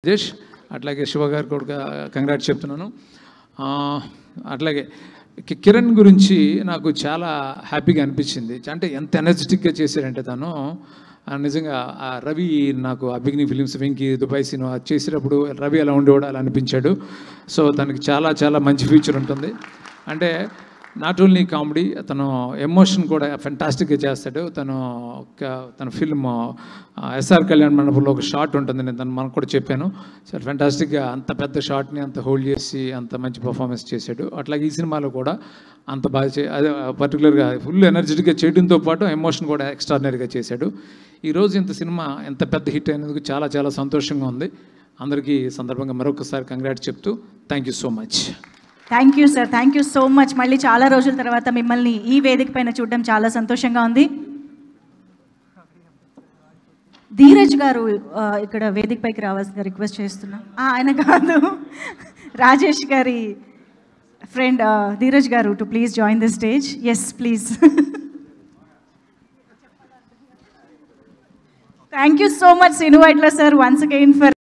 జేష్ అట్లాగే శివ గారు కూడా కంగ్రాట్స్ చెప్తున్నాను. అట్లాగే కిరణ్ గురించి నాకు చాలా హ్యాపీగా అనిపించింది. అంటే ఎంత ఎనర్జెటిక్గా చేశారంటే తను నిజంగా రవి నాకు అభిజ్ఞ ఫిలిమ్స్ వెంకీ దుబాయ్ సినిమా చేసేటప్పుడు రవి ఎలా ఉండేవాడు అలా అనిపించాడు. సో తనకి చాలా చాలా మంచి ఫ్యూచర్ ఉంటుంది. అంటే నాట్ ఓన్లీ కామెడీ, తను ఎమోషన్ కూడా ఫెంటాస్టిక్గా చేస్తాడు. తన ఫిల్మ్ ఎస్ఆర్ కళ్యాణ్ మండపంలో ఒక షాట్ ఉంటుంది, నేను తను మనకు కూడా చెప్పాను. చాలా ఫెంటాస్టిక్గా అంత పెద్ద షాట్ని అంత హోల్డ్ చేసి అంత మంచి పర్ఫార్మెన్స్ చేశాడు. అట్లాగే ఈ సినిమాలో కూడా అంత బాగా అదే పర్టికులర్గా ఫుల్ ఎనర్జెటిక్గా చేయడంతో పాటు ఎమోషన్ కూడా ఎక్స్ట్రాడినరీగా చేశాడు. ఈరోజు ఇంత సినిమా ఎంత పెద్ద హిట్ అయినందుకు చాలా చాలా సంతోషంగా ఉంది. అందరికీ సందర్భంగా మరొకసారి కంగ్రాట్స్ చెప్తూ thank you so much. Thank you sir, thank you so much. మళ్ళీ చాలా రోజుల తర్వాత మిమ్మల్ని ఈ వేదిక పైన చూడడం చాలా సంతోషంగా ఉంది. ధీరజ్ గారు ఇక్కడ వేదిక పైకి రావాల్సిందిగా రిక్వెస్ట్ చేస్తున్నా. ఆయన కాదు, రాజేష్ గారి friend Dheeraj garu to please join the stage. Yes please. Thank you so much Srinu Vaitla sir once again for